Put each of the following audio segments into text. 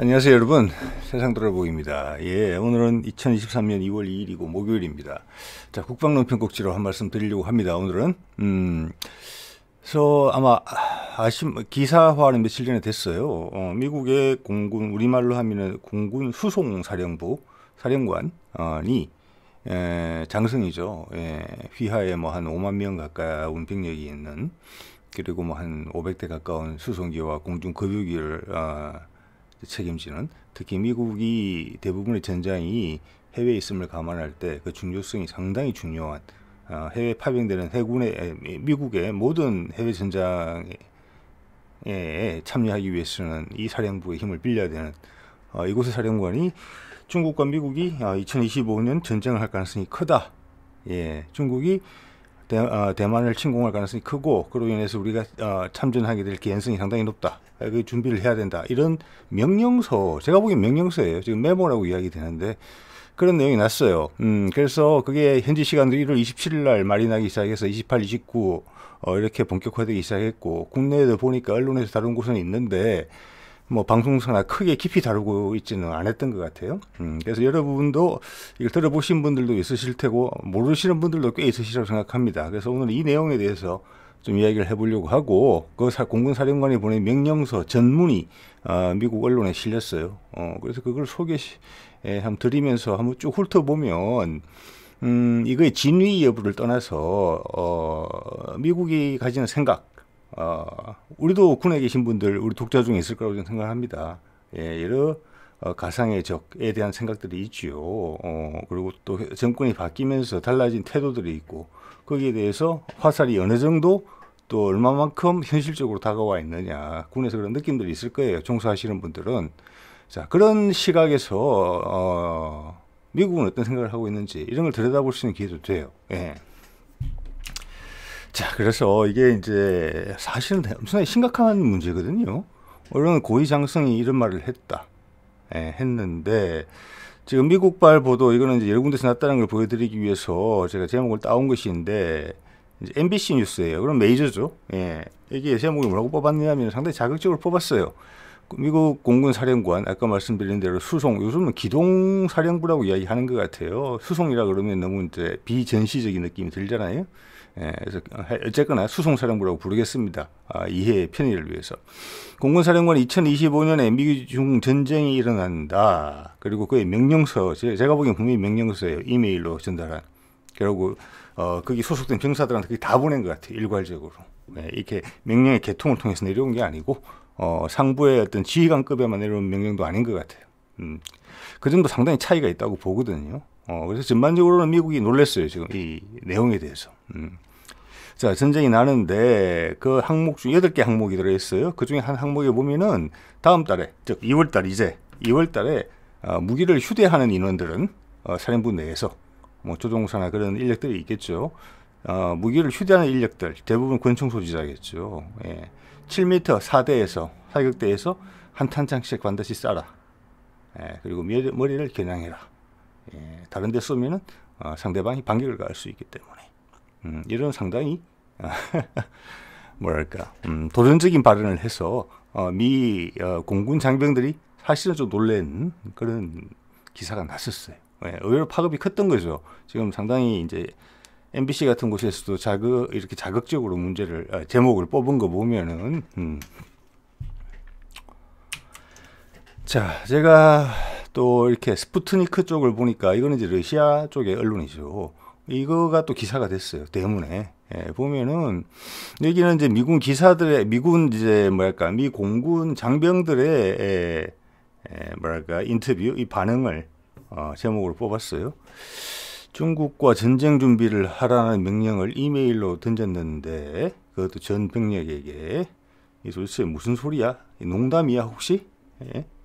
안녕하세요 여러분, 세상돌아보기입니다. 오늘은 2023년 2월 2일이고 목요일입니다. 자, 국방론평국지로 한 말씀 드리려고 합니다. 오늘은 그래서 아마 기사화는 며칠 전에 됐어요. 미국의 공군, 우리말로 하면은 공군 수송사령부 사령관이 장성이죠. 휘하에 뭐 한 5만 명 가까운 병력이 있는, 그리고 뭐 한 500대 가까운 수송기와 공중 급유기를 책임지는, 특히 미국이 대부분의 전장이 해외에 있음을 감안할 때 그 중요성이 상당히 중요한, 해외 파병되는 해군의 미국의 모든 해외 전장에 참여하기 위해서는 이 사령부의 힘을 빌려야 되는, 이곳의 사령관이 중국과 미국이 2025년 전쟁을 할 가능성이 크다. 중국이 대만을 침공할 가능성이 크고, 그로 인해서 우리가 참전하게 될 개연성이 상당히 높다. 그 준비를 해야 된다. 이런 명령서, 제가 보기엔 명령서예요. 지금 메모라고 이야기 되는데 그런 내용이 났어요. 그래서 그게 현지 시간으로 1월 27일 날 말이 나기 시작해서 28, 29 이렇게 본격화되기 시작했고, 국내에도 보니까 언론에서 다룬 곳은 있는데 뭐 방송사나 크게 깊이 다루고 있지는 않았던 것 같아요. 그래서 여러분도 이걸 들어보신 분들도 있으실 테고 모르시는 분들도 꽤 있으시라고 생각합니다. 그래서 오늘 이 내용에 대해서 좀 이야기를 해보려고 하고, 그 공군사령관이 보낸 명령서 전문이 미국 언론에 실렸어요. 그래서 그걸 한번 드리면서 한번 쭉 훑어보면, 이거의 진위 여부를 떠나서 미국이 가지는 생각, 우리도 군에 계신 분들, 우리 독자 중에 있을 거라고 생각합니다. 여러 가상의 적에 대한 생각들이 있지요. 그리고 또 정권이 바뀌면서 달라진 태도들이 있고, 거기에 대해서 화살이 어느 정도 또 얼마만큼 현실적으로 다가와 있느냐, 군에서 그런 느낌들이 있을 거예요. 종사하시는 분들은. 자, 그런 시각에서 미국은 어떤 생각을 하고 있는지 이런 걸 들여다볼 수 있는 기회도 돼요. 자, 그래서 이게 이제 사실은 엄청나게 심각한 문제거든요. 물론 고위장성이 이런 말을 했는데, 지금 미국발 보도, 이거는 이제 여러 군데서 났다는 걸 보여드리기 위해서 제가 제목을 따온 것인데, 이제 MBC 뉴스예요. 그럼 메이저죠. 이게 제목을 뭐라고 뽑았냐면 상당히 자극적으로 뽑았어요. 미국 공군 사령관, 아까 말씀드린 대로 수송, 요즘은 기동사령부라고 이야기하는 것 같아요. 수송이라 그러면 너무 이제 비전시적인 느낌이 들잖아요. 그래서 어쨌거나 수송사령부라고 부르겠습니다. 이해의 편의를 위해서. 공군사령관이 2025년에 미중 전쟁이 일어난다. 그리고 그의 명령서, 제가 보기엔 분명히 명령서예요. 이메일로 전달한. 그리고 거기 소속된 병사들한테 그게 다 보낸 것 같아요. 일괄적으로. 이렇게 명령의 개통을 통해서 내려온 게 아니고, 상부의 어떤 지휘관급에만 내려온 명령도 아닌 것 같아요. 그 정도 상당히 차이가 있다고 보거든요. 그래서 전반적으로는 미국이 놀랐어요. 지금 이 내용에 대해서. 자, 전쟁이 나는데 그 항목 중 8개 항목이 들어있어요. 그 중에 한 항목에 보면은 다음 달에, 즉 2월달, 이제 2월달에 무기를 휴대하는 인원들은 사령부 내에서 뭐 조종사나 그런 인력들이 있겠죠. 무기를 휴대하는 인력들 대부분 권총 소지자겠죠. 7m 4대에서 사격대에서 한 탄창씩 반드시 쏴라. 그리고 머리를 겨냥해라. 다른 데 쏘면은 상대방이 반격을 가할 수 있기 때문에 이런 상당히 뭐랄까 도전적인 발언을 해서 미 공군 장병들이 사실은 좀 놀란 그런 기사가 났었어요. 의외로 파급이 컸던 거죠. 지금 상당히 이제 MBC 같은 곳에서도 이렇게 자극적으로 제목을 뽑은 거 보면은 자, 제가 또 이렇게 스푸트니크 쪽을 보니까, 이거는 이제 러시아 쪽의 언론이죠. 이거가 또 기사가 됐어요. 때문에. 보면은 여기는 이제 미군 기사들의, 미 공군 장병들의 인터뷰, 이 반응을 제목으로 뽑았어요. 중국과 전쟁 준비를 하라는 명령을 이메일로 던졌는데, 그것도 전 병력에게. 이 도대체 무슨 소리야? 농담이야 혹시?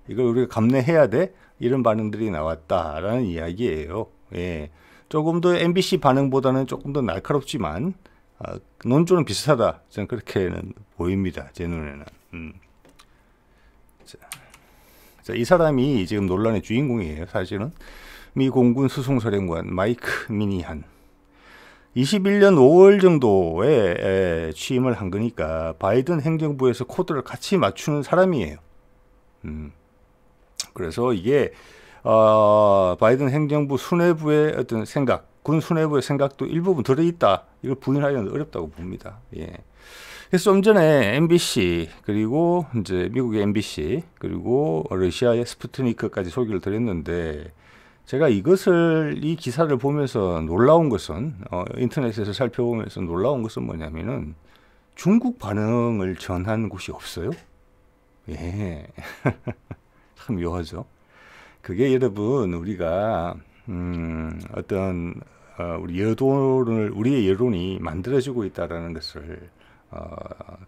이걸 우리가 감내해야 돼? 이런 반응들이 나왔다라는 이야기예요. 조금 더 MBC 반응보다는 조금 더 날카롭지만 논조는 비슷하다. 저는 그렇게는 보입니다. 제 눈에는. 자, 이 사람이 지금 논란의 주인공이에요. 사실은 미 공군 수송사령관 마이크 미니한. 21년 5월 정도에 취임을 한 거니까 바이든 행정부에서 코드를 같이 맞추는 사람이에요. 그래서 이게 바이든 행정부 수뇌부의 어떤 생각, 군 수뇌부의 생각도 일부분 들어있다. 이걸 부인하기는 어렵다고 봅니다. 예. 그래서 좀 전에 MBC 그리고 이제 미국의 MBC 그리고 러시아의 스푸트니크까지 소개를 드렸는데 제가 이 기사를 보면서 놀라운 것은 인터넷에서 살펴보면서 놀라운 것은 뭐냐면은 중국 반응을 전한 곳이 없어요. 예. 참 묘하죠. 그게 여러분 우리가 우리의 여론이 만들어지고 있다라는 것을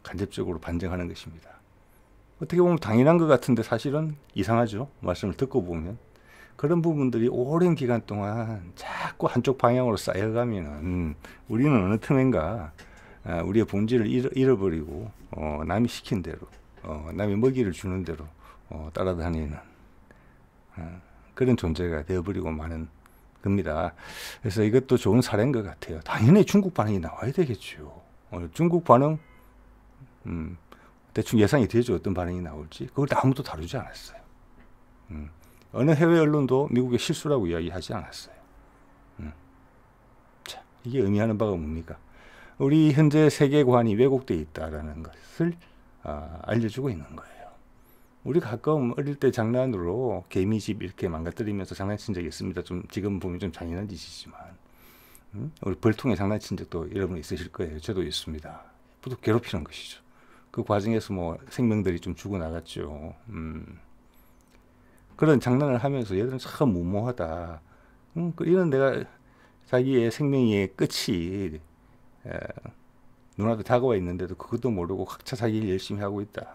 간접적으로 반증하는 것입니다. 어떻게 보면 당연한 것 같은데 사실은 이상하죠. 말씀을 듣고 보면 그런 부분들이 오랜 기간 동안 자꾸 한쪽 방향으로 쌓여가면은 우리는 어느 틈엔가 우리의 본질을 잃어버리고 남이 시킨 대로 남이 먹이를 주는 대로 따라다니는 그런 존재가 되어버리고 마는 겁니다. 그래서 이것도 좋은 사례인 것 같아요. 당연히 중국 반응이 나와야 되겠죠. 중국 반응 대충 예상이 되죠. 어떤 반응이 나올지. 그걸 아무도 다루지 않았어요. 어느 해외 언론도 미국의 실수라고 이야기하지 않았어요. 자, 이게 의미하는 바가 뭡니까? 우리 현재 세계관이 왜곡되어 있다라는 것을 알려주고 있는 거예요. 우리 가끔 어릴 때 장난으로 개미집 이렇게 망가뜨리면서 장난친 적이 있습니다. 좀 지금 보면 좀 잔인한 짓이지만 우리 벌통에 장난친 적도 여러분 있으실 거예요. 저도 있습니다. 모두 괴롭히는 것이죠. 그 과정에서 뭐 생명들이 좀 죽어나갔죠. 그런 장난을 하면서 얘들은 참 무모하다. 이런 내가 자기의 생명의 끝이 눈앞에 다가와 있는데도 그것도 모르고 각자 자기 일 열심히 하고 있다.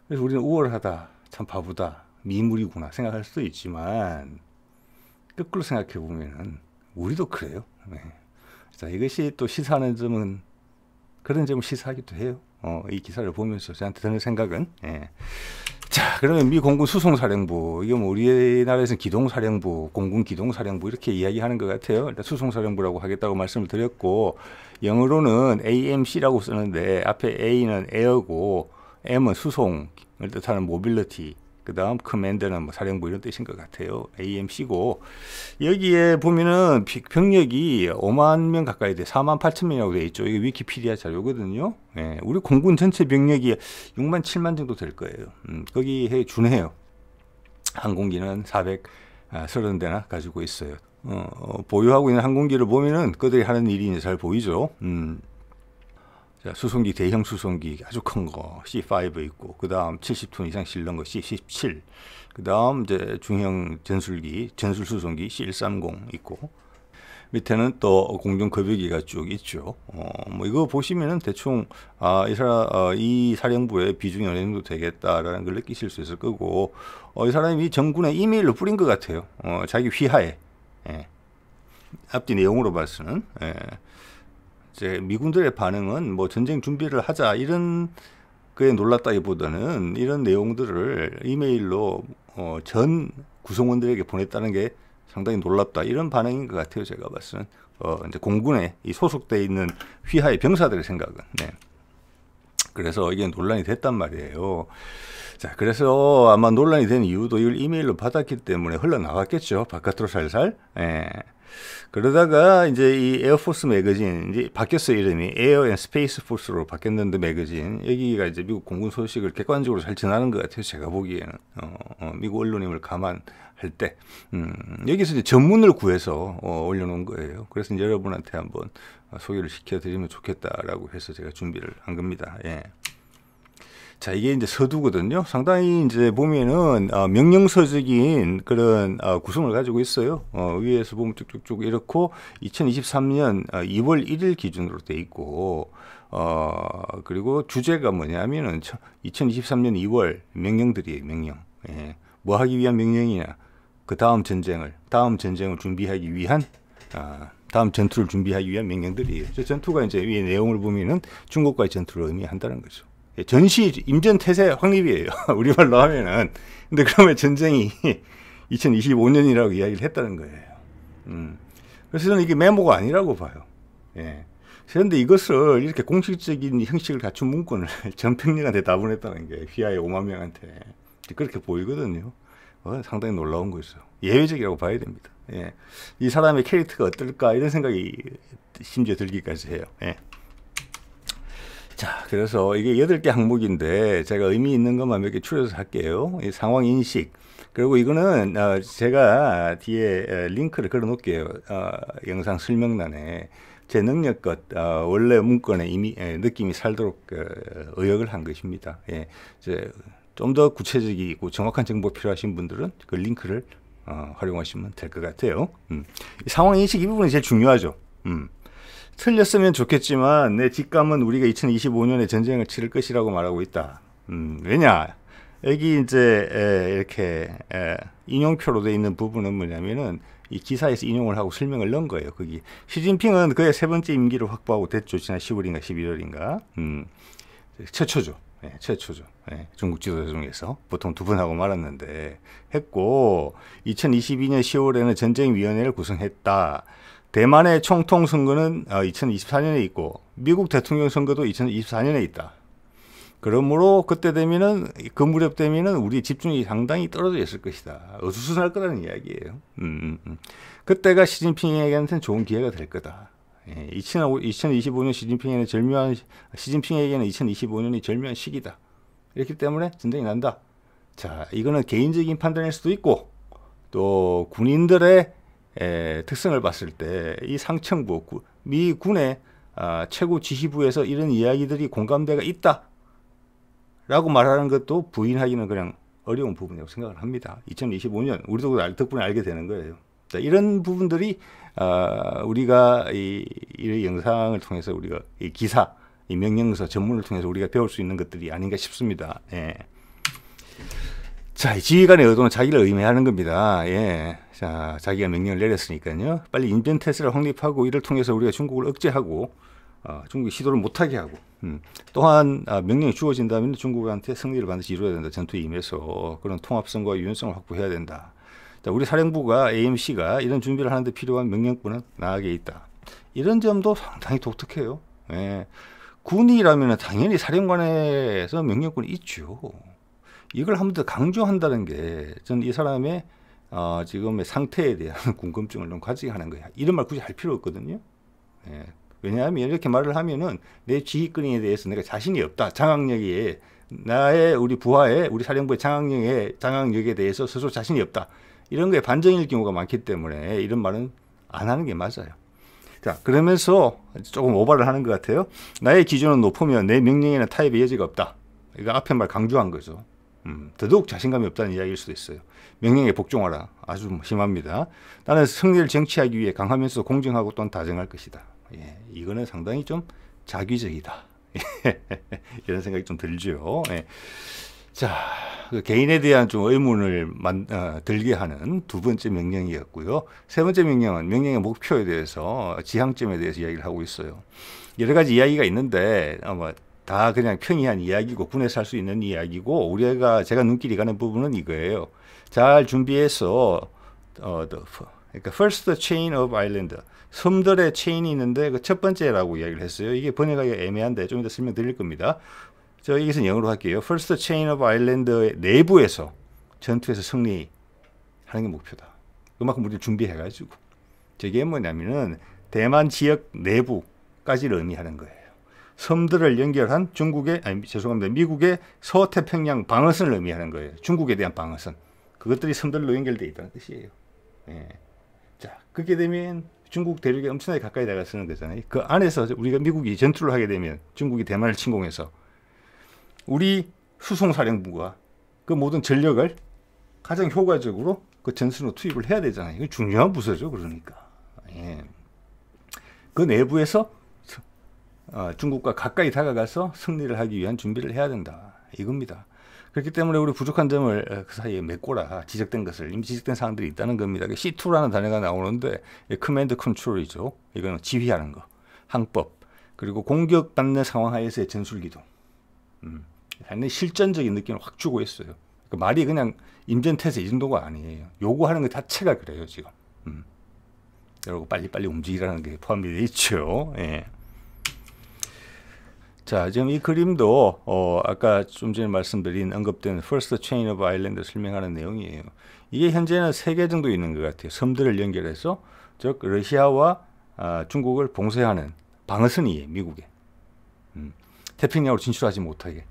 그래서 우리는 우월하다, 참 바보다, 미물이구나 생각할 수도 있지만 거꾸로 생각해 보면은 우리도 그래요. 네. 자, 이것이 또 시사하는 점은 그런 점을 시사하기도 해요. 이 기사를 보면서 저한테 드는 생각은. 예. 자, 그러면 미 공군 수송사령부, 이게 뭐 우리나라에서는 기동사령부, 공군 기동사령부 이렇게 이야기하는 것 같아요. 일단 수송사령부라고 하겠다고 말씀을 드렸고, 영어로는 AMC라고 쓰는데 앞에 A는 에어고 M은 수송을 뜻하는 모빌리티, 그 다음 커맨더는 뭐 사령부 이런 뜻인 것 같아요. AMC고 여기에 보면은 병력이 5만 명 가까이 돼 4만 8천 명이라고 돼 있죠. 이게 위키피디아 자료거든요. 예, 우리 공군 전체 병력이 6만 7만 정도 될 거예요. 거기에 준해요. 항공기는 430대나 가지고 있어요. 보유하고 있는 항공기를 보면은 그들이 하는 일이 이제 잘 보이죠. 자, 수송기, 대형 수송기 아주 큰 거 C5 있고, 그 다음 70톤 이상 실는 거 C17, 그 다음 이제 중형 전술기, 전술 수송기 C130 있고, 밑에는 또 공중 급유기가 쭉 있죠. 뭐 이거 보시면은 대충 이 사령부의 비중이 어느 정도 되겠다라는 걸 느끼실 수 있을 거고, 이 사람이 정군에 이메일로 뿌린 것 같아요. 자기 휘하에. 예. 앞뒤 내용으로 봐서는. 예. 이제 미군들의 반응은 뭐 전쟁 준비를 하자 이런 거에 놀랐다기보다는 이런 내용들을 이메일로 전 구성원들에게 보냈다는 게 상당히 놀랍다 이런 반응인 것 같아요. 제가 봤을 때는 이제 공군에 이 소속돼 있는 휘하의 병사들의 생각은. 네. 그래서 이게 논란이 됐단 말이에요. 자, 그래서 아마 논란이 된 이유도 이걸 이메일로 받았기 때문에 흘러나갔겠죠. 바깥으로 살살. 예. 그러다가 이제 이 에어포스 매거진 이제 바뀌었어요. 이름이 에어 앤 스페이스 포스로 바뀌었는데 매거진 여기가 이제 미국 공군 소식을 객관적으로 잘 전하는 것 같아요. 제가 보기에는 미국 언론임을 감안할 때 여기서 이제 전문을 구해서 올려놓은 거예요. 그래서 이제 여러분한테 한번 소개를 시켜드리면 좋겠다라고 해서 제가 준비를 한 겁니다. 예. 자, 이게 이제 서두거든요. 상당히 이제 보면은 명령서적인 그런 구성을 가지고 있어요. 위에서 보면 쭉쭉쭉 이렇고 2023년 2월 1일 기준으로 돼 있고 그리고 주제가 뭐냐면은 2023년 2월 명령들이에요. 명령. 예. 뭐 하기 위한 명령이냐? 그 다음 전쟁을 준비하기 위한 다음 전투를 준비하기 위한 명령들이에요. 저 전투가 이제 위에 내용을 보면은 중국과의 전투를 의미한다는 거죠. 전시 임전 태세 확립이에요. 우리말로 하면은. 근데 그러면 전쟁이 2025년이라고 이야기를 했다는 거예요. 그래서 저는 이게 메모가 아니라고 봐요. 예. 그런데 이것을 이렇게 공식적인 형식을 갖춘 문건을 전 평령한테 다 보냈다는 게 휘하의 5만 명한테 그렇게 보이거든요. 상당히 놀라운 거죠. 예외적이라고 봐야 됩니다. 예. 이 사람의 캐릭터가 어떨까 이런 생각이 심지어 들기까지 해요. 예. 자, 그래서 이게 8개 항목인데 제가 의미 있는 것만 몇 개 추려서 할게요. 이 상황 인식. 그리고 이거는 제가 뒤에 링크를 걸어 놓을게요. 영상 설명란에 제 능력껏 원래 문건에 이미 느낌이 살도록 의역을 한 것입니다. 예. 좀 더 구체적이고 정확한 정보 필요하신 분들은 그 링크를 활용하시면 될 것 같아요. 이 상황 인식 이 부분이 제일 중요하죠. 틀렸으면 좋겠지만 내 직감은 우리가 2025년에 전쟁을 치를 것이라고 말하고 있다. 왜냐? 여기 이제 이렇게 인용표로 되어 있는 부분은 뭐냐면은 이 기사에서 인용을 하고 설명을 넣은 거예요. 거기 시진핑은 그의 3번째 임기를 확보하고 됐죠. 지난 10월인가 11월인가. 최초죠. 최초죠. 중국 지도자 중에서 보통 2번 하고 말았는데 했고 2022년 10월에는 전쟁위원회를 구성했다. 대만의 총통 선거는 2024년에 있고 미국 대통령 선거도 2024년에 있다. 그러므로 그때 되면은 그 무렵 되면은 우리 집중력이 상당히 떨어져 있을 것이다. 어수선할 거라는 이야기예요. 그때가 시진핑에게는 좋은 기회가 될 거다. 2025년 시진핑에게는 2025년이 절묘한 시기다. 이렇기 때문에 전쟁이 난다. 자, 이거는 개인적인 판단일 수도 있고 또 군인들의 특성을 봤을 때 이 상층부 미 군의 최고 지휘부에서 이런 이야기들이 공감대가 있다 라고 말하는 것도 부인하기는 그냥 어려운 부분이라고 생각을 합니다. 2025년 우리도 덕분에 알게 되는 거예요. 자, 이런 부분들이 우리가 이 영상을 통해서 우리가 이 기사, 이 명령서 전문을 통해서 우리가 배울 수 있는 것들이 아닌가 싶습니다. 예. 자, 지휘관의 의도는 자기를 의미하는 겁니다. 예. 자, 자기가 명령을 내렸으니까요. 빨리 인변 태세를 확립하고 이를 통해서 우리가 중국을 억제하고 중국이 시도를 못하게 하고 또한 명령이 주어진다면 중국한테 승리를 반드시 이루어야 된다. 전투에 임해서 그런 통합성과 유연성을 확보해야 된다. 자, 우리 사령부가 AMC가 이런 준비를 하는데 필요한 명령권은 나에게 있다. 이런 점도 상당히 독특해요. 예. 군이라면 당연히 사령관에서 명령권이 있죠. 이걸 한 번 더 강조한다는 게 전 이 사람의 지금의 상태에 대한 궁금증을 좀 가지게 하는 거야. 이런 말 굳이 할 필요 없거든요. 예. 왜냐하면 이렇게 말을 하면은 내 지휘권에 대해서 내가 자신이 없다. 장악력에 나의 우리 부하의 우리 사령부의 장악력에 대해서 스스로 자신이 없다. 이런 거에 반전일 경우가 많기 때문에 이런 말은 안 하는 게 맞아요. 자, 그러면서 조금 오바를 하는 것 같아요. 나의 기준은 높으면 내 명령에는 타협의 여지가 없다. 이거 앞에 말 강조한 거죠. 더더욱 자신감이 없다는 이야기일 수도 있어요. 명령에 복종하라. 아주 심합니다. 나는 승리를 쟁취하기 위해 강하면서 공정하고 또한 다정할 것이다. 예, 이거는 상당히 좀 자기적이다. 이런 생각이 좀 들죠. 예. 자, 그 개인에 대한 좀 의문을 들게 하는 2번째 명령이었고요. 3번째 명령은 명령의 목표에 대해서 지향점에 대해서 이야기를 하고 있어요. 여러 가지 이야기가 있는데 다 그냥 평이한 이야기고 군에서 할 수 있는 이야기고 제가 눈길이 가는 부분은 이거예요. 잘 준비해서 그러니까 first chain of island 섬들의 체인이 있는데 그 첫 번째라고 이야기를 했어요. 이게 번역하기 애매한데 좀 이따 설명드릴 겁니다. 여기서 영어로 할게요. First chain of island의 내부에서 전투에서 승리하는 게 목표다. 그만큼 우리를 준비해가지고 저게 뭐냐면은 대만 지역 내부까지를 의미하는 거예요. 섬들을 연결한 미국의 서태평양 방어선을 의미하는 거예요. 중국에 대한 방어선. 그것들이 섬들로 연결되어 있다는 뜻이에요. 예. 자, 그렇게 되면 중국 대륙에 엄청나게 가까이 다가서는 거잖아요. 그 안에서 미국이 전투를 하게 되면 중국이 대만을 침공해서 우리 수송사령부가 그 모든 전력을 가장 효과적으로 그 전선으로 투입을 해야 되잖아요. 이거 중요한 부서죠. 그러니까. 예. 그 내부에서 중국과 가까이 다가가서 승리를 하기 위한 준비를 해야 된다. 이겁니다. 그렇기 때문에 우리 부족한 점을 그 사이에 메꿔라. 지적된 것을 이미 지적된 사항들이 있다는 겁니다. C2라는 단어가 나오는데 커맨드 컨트롤이죠. 이거는 지휘하는 거, 항법, 그리고 공격받는 상황 하에서의 전술기동. 상당히 실전적인 느낌을 확 주고 있어요. 그 말이 그냥 임전태세 이 정도가 아니에요. 요구하는 것 자체가 그래요, 지금. 여러분 빨리빨리 움직이라는 게 포함되어 있죠. 예. 자, 지금 이 그림도 아까 좀 전에 말씀드린 언급된 First Chain of Island 설명하는 내용이에요. 이게 현재는 3개 정도 있는 것 같아요. 섬들을 연결해서 즉 러시아와 중국을 봉쇄하는 방어선이에요. 미국에. 태평양으로 진출하지 못하게.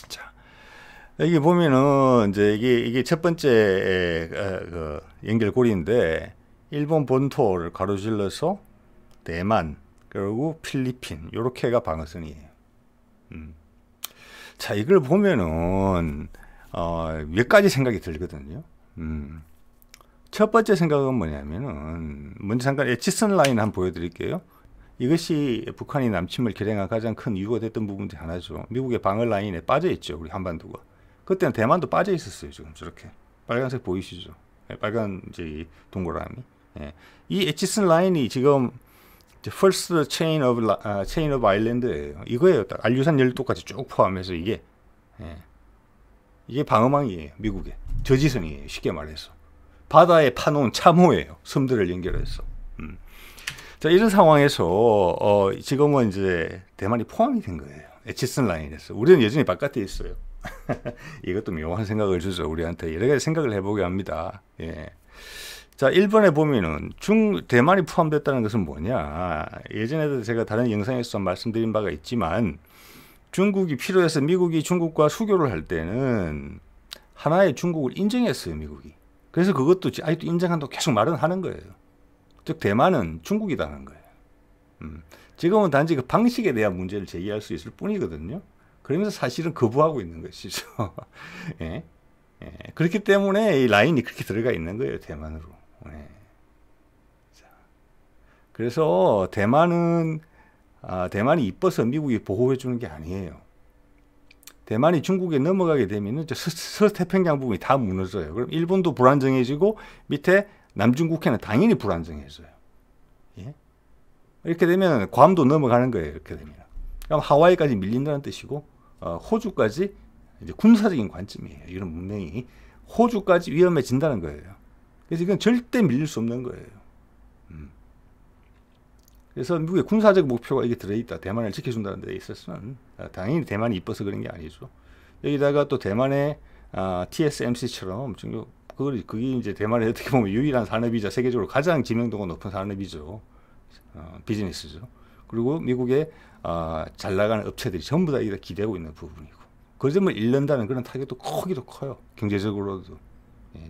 자, 여기 보면은 이제 이게 첫 번째 그 연결고리인데 일본 본토를 가로질러서 대만 그리고 필리핀 요렇게가 방어선이에요. 자, 이걸 보면은 몇 가지 생각이 들거든요. 첫 번째 생각은 뭐냐면은 먼저 잠깐 에치슨 라인 한번 보여드릴게요. 이것이 북한이 남침을 결행한 가장 큰 이유가 됐던 부분 중 하나죠. 미국의 방어 라인에 빠져 있죠. 우리 한반도가. 그때는 대만도 빠져 있었어요. 지금 저렇게 빨간색 보이시죠? 빨간 이제 동그라미. 이 에치슨 라인이 지금 First Chain of Island예요. 이거예요. 딱 알류산 12도까지 쭉 포함해서 이게 방어망이에요. 미국의 저지선이에요. 쉽게 말해서 바다에 파놓은 참호예요. 섬들을 연결해서. 자, 이런 상황에서 지금은 이제 대만이 포함이 된 거예요. 에치슨 라인에서. 우리는 여전히 바깥에 있어요. 이것도 묘한 생각을 주죠. 우리한테 여러 가지 생각을 해보게 합니다. 예. 자, 1번에 보면은 대만이 포함됐다는 것은 뭐냐. 예전에도 제가 다른 영상에서 말씀드린 바가 있지만 중국이 필요해서 미국이 중국과 수교를 할 때는 하나의 중국을 인정했어요. 미국이. 그래서 그것도 아직도 인정한다고 계속 말은 하는 거예요. 즉 대만은 중국이라는 거예요. 지금은 단지 그 방식에 대한 문제를 제기할 수 있을 뿐이거든요. 그러면서 사실은 거부하고 있는 것이죠. 예? 그렇기 때문에 이 라인이 그렇게 들어가 있는 거예요. 대만으로. 자, 그래서 대만이 이뻐서 미국이 보호해 주는 게 아니에요. 대만이 중국에 넘어가게 되면 서태평양 부분이 다 무너져요. 그럼 일본도 불안정해지고 밑에 남중국해는 당연히 불안정해져요. 예? 이렇게 되면 괌도 넘어가는 거예요. 이렇게 되면. 그럼 하와이까지 밀린다는 뜻이고 호주까지 이제 군사적인 관점이에요. 이런 문명이 호주까지 위험해진다는 거예요. 그래서 이건 절대 밀릴 수 없는 거예요. 그래서 미국의 군사적 목표가 이게 들어있다. 대만을 지켜준다는 데 있어서는 당연히 대만이 이뻐서 그런 게 아니죠. 여기다가 또 대만의 TSMC처럼 그게 이제 대만의 어떻게 보면 유일한 산업이자 세계적으로 가장 지명도가 높은 산업이죠. 비즈니스죠. 그리고 미국의 잘 나가는 업체들이 전부 다 기대고 있는 부분이고 그 점을 잃는다는 그런 타격도 크기도 커요. 경제적으로도.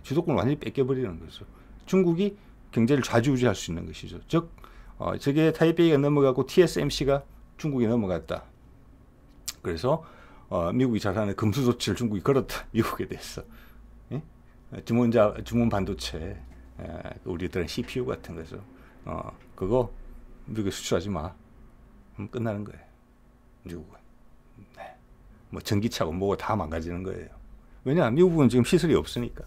주도권을 완전히 뺏겨버리는 거죠. 중국이 경제를 좌지우지할 수 있는 것이죠. 즉 저게 타이베이가 넘어가고 TSMC가 중국에 넘어갔다. 그래서 미국이 잘하는 금수 조치를 중국이 걸었다. 미국에 대해서. 예? 주문 반도체 우리들은 CPU 같은 거죠. 그거 미국에 수출하지 마. 그럼 끝나는 거예요. 미국은. 네. 뭐 전기차고 뭐고 다 망가지는 거예요. 왜냐? 미국은 지금 시설이 없으니까.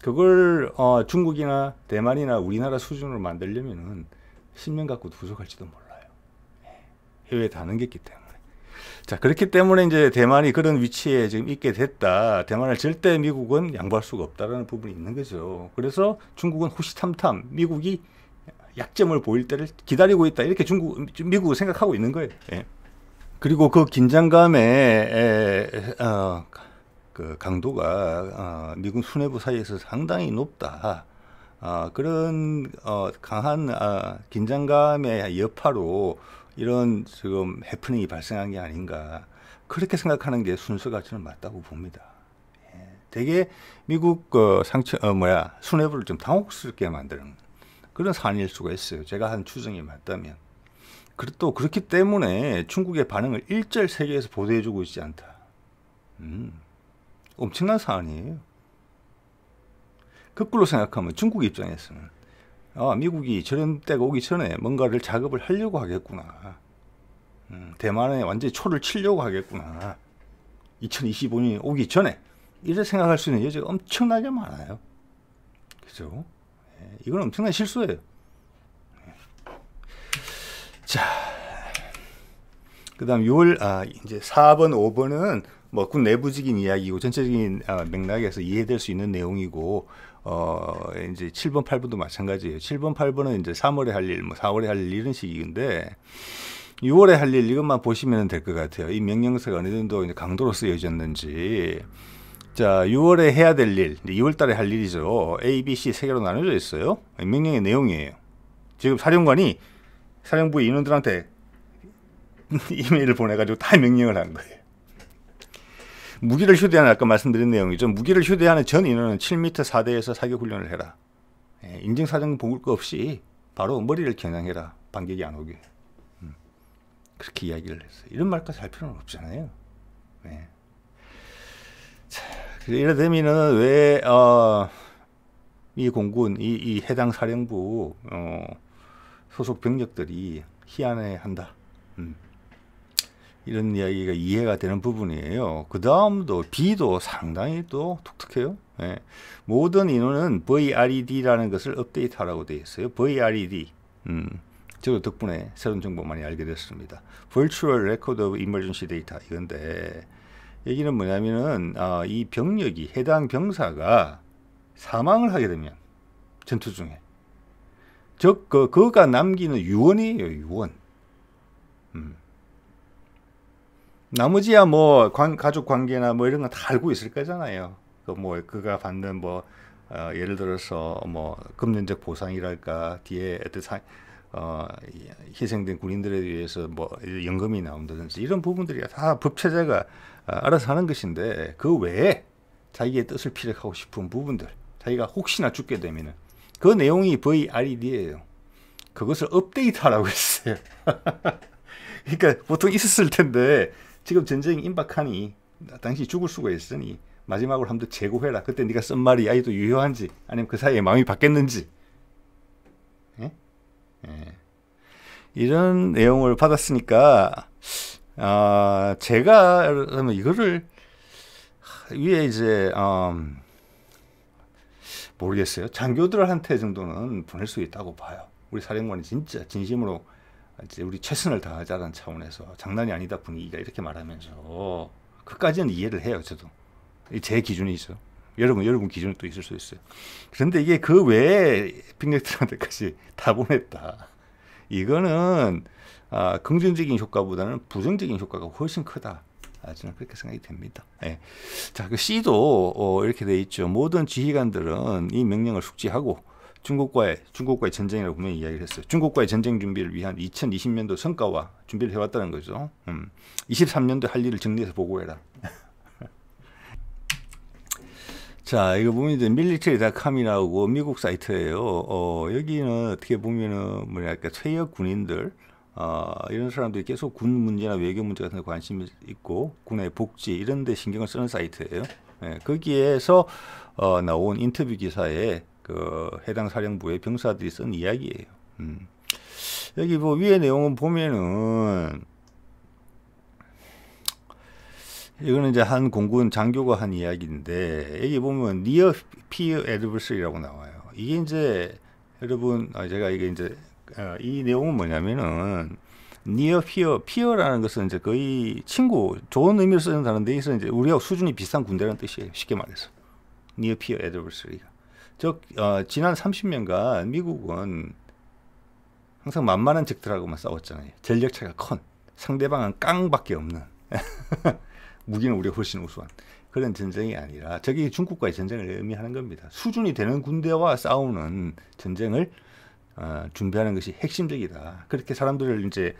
그걸 중국이나 대만이나 우리나라 수준으로 만들려면은 10년 갖고도 부족할지도 몰라요. 해외에 다 넘겼기 때문에. 자, 그렇기 때문에 이제 대만이 그런 위치에 지금 있게 됐다. 대만을 절대 미국은 양보할 수가 없다라는 부분이 있는 거죠. 그래서 중국은 호시탐탐 미국이 약점을 보일 때를 기다리고 있다. 이렇게 미국을 생각하고 있는 거예요. 예. 그리고 그 긴장감의 그 강도가 미군 수뇌부 사이에서 상당히 높다. 그런 강한 긴장감의 여파로 이런 지금 해프닝이 발생한 게 아닌가 그렇게 생각하는 게 순서가 저는 맞다고 봅니다. 예. 되게 미국 수뇌부를 좀 당혹스럽게 만드는 그런 사안일 수가 있어요. 제가 한 추정이 맞다면. 또 그렇기 때문에 중국의 반응을 일절 세계에서 보도해주고 있지 않다. 엄청난 사안이에요. 거꾸로 생각하면 중국 입장에서는 미국이 저런 때가 오기 전에 뭔가를 작업을 하려고 하겠구나. 대만에 완전히 초를 치려고 하겠구나. 2025년이 오기 전에 이렇게 생각할 수 있는 여지가 엄청나게 많아요. 그죠? 이건 엄청난 실수예요. 자, 그 다음 6월, 이제 4번, 5번은 뭐 군 내부적인 이야기고 전체적인 맥락에서 이해될 수 있는 내용이고, 이제 7번, 8번도 마찬가지예요. 7번, 8번은 이제 3월에 할 일, 뭐 4월에 할 일 이런 식인데, 6월에 할 일 이것만 보시면 될 것 같아요. 이 명령서가 어느 정도 이제 강도로 쓰여졌는지. 자, 6월에 해야 될 일, 2월 달에 할 일이죠. A, B, C 세 개로 나눠져 있어요. 명령의 내용이에요. 지금 사령관이 사령부 인원들한테 이메일을 보내가지고 다 명령을 한 거예요. 무기를 휴대하는 아까 말씀드린 내용이죠. 무기를 휴대하는 전 인원은 7m 4대에서 사격 훈련을 해라. 인증사정 볼 거 없이 바로 머리를 겨냥해라. 반격이 안 오게. 그렇게 이야기를 했어요. 이런 말까지 할 필요는 없잖아요. 네. 자, 이래 되면은 왜 이 공군, 이 해당 사령부 소속 병력들이 희한해한다. 이런 이야기가 이해가 되는 부분이에요. 그 다음도 B도 상당히 또 독특해요. 예. 모든 인원은 VRED라는 것을 업데이트하라고 되어 있어요. VRED. 저도 덕분에 새로운 정보 많이 알게 됐습니다. Virtual Record of Emergency Data 이건데 얘기는 뭐냐면은 이 병력이 해당 병사가 사망을 하게 되면 전투 중에 그가 남기는 유언이에요. 유언. 나머지야 뭐 가족 관계나 뭐 이런 거 다 알고 있을 거잖아요. 그가 받는 예를 들어서 금전적 보상이랄까 뒤에 어떤 희생된 군인들에 의해서 연금이 나온다든지 이런 부분들이 다 법체제가 알아서 하는 것인데 그 외에 자기의 뜻을 피력하고 싶은 부분들 자기가 혹시나 죽게 되면은 그 내용이 VRED예요. 그것을 업데이트하라고 했어요. 그러니까 보통 있었을 텐데 지금 전쟁이 임박하니 당신이 죽을 수가 있으니 마지막으로 한번 재고해라. 그때 네가 쓴 말이 아직도 유효한지 아니면 그 사이에 마음이 바뀌었는지. 예? 예. 이런 내용을 받았으니까 제가 이거를 위에 이제 모르겠어요. 장교들한테 정도는 보낼 수 있다고 봐요. 우리 사령관이 진짜 진심으로 우리 최선을 다하자는 차원에서 장난이 아니다 분위기가 이렇게 말하면서 그까지는 이해를 해요. 저도 제 기준이죠. 여러분 기준은 또 있을 수 있어요. 그런데 이게 그 외에 병력들한테까지 다 보냈다. 이거는 긍정적인 효과보다는 부정적인 효과가 훨씬 크다. 저는 그렇게 생각이 됩니다. 네. 자, 그 C도 이렇게 돼 있죠. 모든 지휘관들은 이 명령을 숙지하고 중국과의 전쟁이라고 분명히 이야기를 했어요. 중국과의 전쟁 준비를 위한 2020년도 성과와 준비를 해왔다는 거죠. 23년도 할 일을 정리해서 보고해라. 자, 이거 보면 이제 military.com이라고 미국 사이트예요. 여기는 어떻게 보면은 뭐랄까 퇴역 군인들 이런 사람들이 계속 군 문제나 외교 문제 같은 데 관심이 있고 군의 복지 이런 데 신경을 쓰는 사이트예요. 예, 거기에서 나온 인터뷰 기사에 그 해당 사령부의 병사들이 쓴 이야기예요. 여기 위에 내용은 보면은 이거는 이제 한 공군 장교가 한 이야기인데 여기 보면 near peer adversary라고 나와요. 이게 이제 여러분 제가 이게 이제 이 내용은 뭐냐면은 near peer라는 것은 이제 거의 친구 좋은 의미로 쓰는 단어인데 여기서 이제 우리하고 수준이 비슷한 군대라는 뜻이에요. 쉽게 말해서 near peer adversary가. 즉 지난 30년간 미국은 항상 만만한 적들하고만 싸웠잖아요. 전력 차이가 큰 상대방은 깡밖에 없는 무기는 우리가 훨씬 우수한 그런 전쟁이 아니라 저게 중국과의 전쟁을 의미하는 겁니다. 수준이 되는 군대와 싸우는 전쟁을 준비하는 것이 핵심적이다. 그렇게 사람들을 이제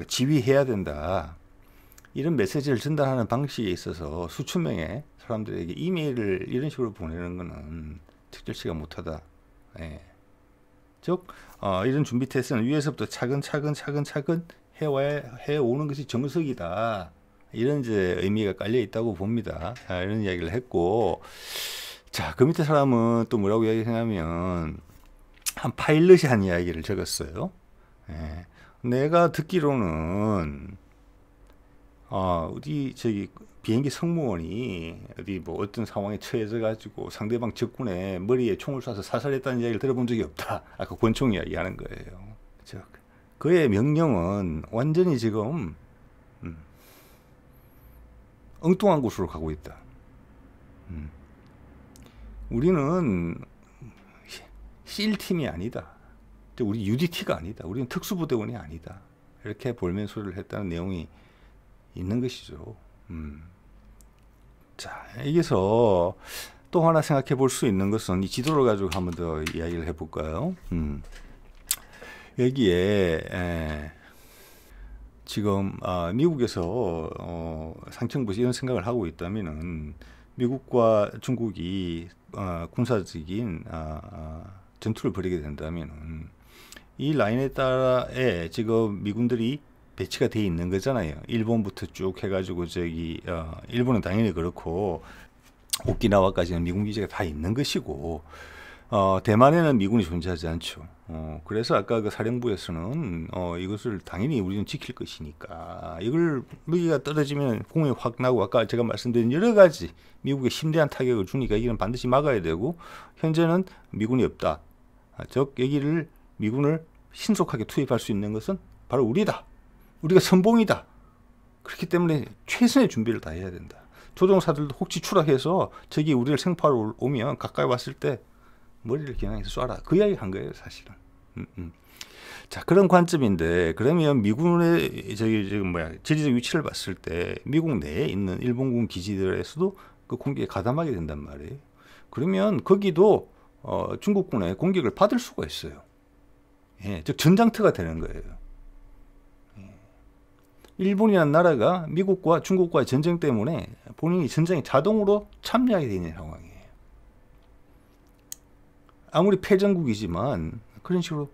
지휘해야 된다. 이런 메시지를 전달하는 방식에 있어서 수천 명의 사람들에게 이메일을 이런 식으로 보내는 것은 적절치가 못하다. 예. 즉 이런 준비 테스트는 위에서부터 차근차근 해오는 것이 정석이다. 이런 이제 의미가 깔려 있다고 봅니다. 이런 이야기를 했고, 자, 그 밑에 사람은 또 뭐라고 이야기하냐면 한 파일럿이 한 이야기를 적었어요. 예. 내가 듣기로는 어디 저기 비행기 승무원이 어디 어떤 상황에 처해져 가지고 상대방 적군의 머리에 총을 쏴서 사살했다는 이야기를 들어본 적이 없다. 아까 권총 이야기하는 거예요. 즉 그의 명령은 완전히 지금 엉뚱한 곳으로 가고 있다. 우리는 SEAL팀이 아니다. 우리 UDT가 아니다. 우리는 특수부대원이 아니다. 이렇게 볼멘 소리를 했다는 내용이 있는 것이죠. 자, 여기서 또 하나 생각해 볼 수 있는 것은 이 지도를 가지고 한번 더 이야기를 해볼까요? 여기에 지금 미국에서 상층부에서 이런 생각을 하고 있다면은 미국과 중국이 군사적인 전투를 벌이게 된다면은 이 라인에 따라에 지금 미군들이 배치가 돼 있는 거잖아요. 일본부터 쭉 해가지고 저기 일본은 당연히 그렇고 오키나와까지는 미군 기지가 다 있는 것이고 대만에는 미군이 존재하지 않죠. 그래서 아까 그 사령부에서는 이것을 당연히 우리는 지킬 것이니까 이걸 무기가 떨어지면 공이 확 나고 아까 제가 말씀드린 여러 가지 미국에 심대한 타격을 주니까 이건 반드시 막아야 되고 현재는 미군이 없다. 즉 여기를 미군을 신속하게 투입할 수 있는 것은 바로 우리다. 우리가 선봉이다. 그렇기 때문에 최선의 준비를 다 해야 된다. 조종사들도 혹시 추락해서 저기 우리를 생포하러 오면 가까이 왔을 때 머리를 겨냥해서 쏴라. 그 이야기 한 거예요, 사실은. 자, 그런 관점인데 그러면 미군의 지금 지리적 위치를 봤을 때 미국 내에 있는 일본군 기지들에서도 그 공격에 가담하게 된단 말이에요. 그러면 거기도 중국군의 공격을 받을 수가 있어요. 예, 즉 전장터가 되는 거예요. 일본이라는 나라가 미국과 중국과의 전쟁 때문에 본인이 전쟁에 자동으로 참여하게 되는 상황이에요. 아무리 패전국이지만 그런 식으로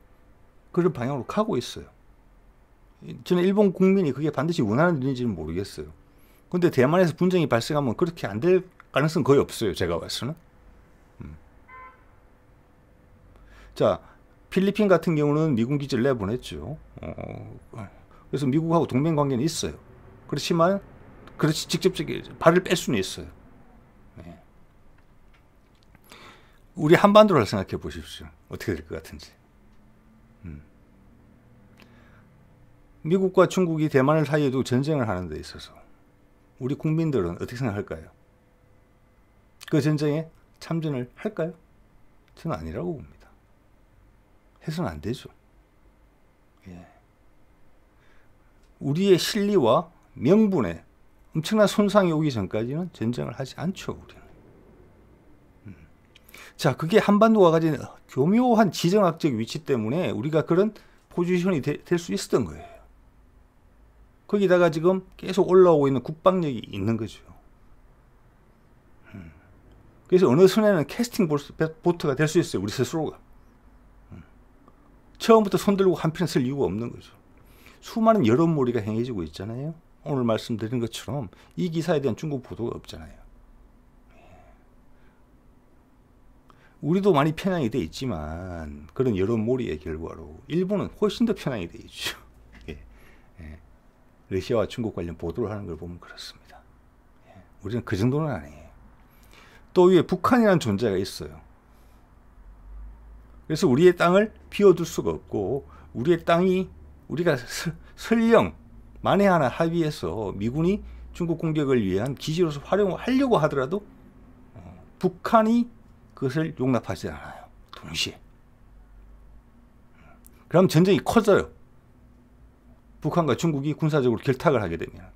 그런 방향으로 가고 있어요. 저는 일본 국민이 그게 반드시 원하는 일인지는 모르겠어요. 근데 대만에서 분쟁이 발생하면 그렇게 안 될 가능성은 거의 없어요. 제가 봐서는. 자, 필리핀 같은 경우는 미군 기지를 내보냈죠. 그래서 미국하고 동맹 관계는 있어요. 그렇지만 그렇지 직접적인 발을 뺄 수는 있어요. 네. 우리 한반도를 생각해 보십시오. 어떻게 될 것 같은지. 미국과 중국이 대만을 사이에도 전쟁을 하는 데 있어서 우리 국민들은 어떻게 생각할까요? 그 전쟁에 참전을 할까요? 저는 아니라고 봅니다. 해서는 안 되죠. 예. 우리의 실리와 명분에 엄청난 손상이 오기 전까지는 전쟁을 하지 않죠, 우리는. 자, 그게 한반도가 가진 교묘한 지정학적 위치 때문에 우리가 그런 포지션이 될 수 있었던 거예요. 거기다가 지금 계속 올라오고 있는 국방력이 있는 거죠. 그래서 어느 순간에는 캐스팅 보트가 될 수 있어요, 우리 스스로가. 처음부터 손들고 한편 쓸 이유가 없는 거죠. 수많은 여론몰이가 행해지고 있잖아요. 오늘 말씀드린 것처럼 이 기사에 대한 중국 보도가 없잖아요. 우리도 많이 편향이 돼 있지만 그런 여론몰이의 결과로 일본은 훨씬 더 편향이 돼 있죠. 러시아와 중국 관련 보도를 하는 걸 보면 그렇습니다. 우리는 그 정도는 아니에요. 또 위에 북한이라는 존재가 있어요. 그래서 우리의 땅을 비워둘 수가 없고 우리의 땅이 우리가 설령 만에 하나 합의해서 미군이 중국 공격을 위한 기지로서 활용하려고 하더라도 북한이 그것을 용납하지 않아요. 동시에. 그럼 전쟁이 커져요. 북한과 중국이 군사적으로 결탁을 하게 되면.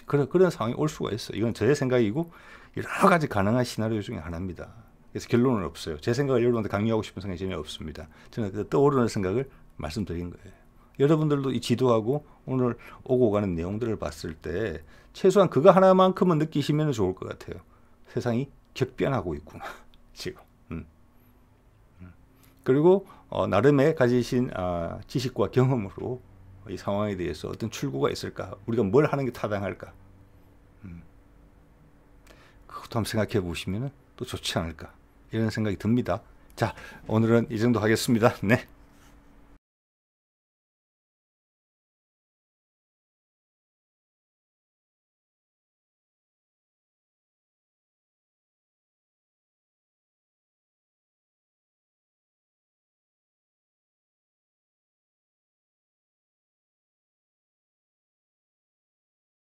그런 상황이 올 수가 있어요. 이건 제 생각이고 여러 가지 가능한 시나리오 중에 하나입니다. 그래서 결론은 없어요. 제 생각을 여러분한테 강요하고 싶은 생각이 전혀 없습니다. 저는 그 떠오르는 생각을 말씀드린 거예요. 여러분들도 이 지도하고 오늘 오고 가는 내용들을 봤을 때 최소한 그거 하나만큼은 느끼시면 좋을 것 같아요. 세상이 격변하고 있구나. 지금. 그리고 나름의 가지신 지식과 경험으로 이 상황에 대해서 어떤 출구가 있을까? 우리가 뭘 하는 게 타당할까? 그것도 한번 생각해 보시면 또 좋지 않을까? 이런 생각이 듭니다. 자, 오늘은 이 정도 하겠습니다. 네.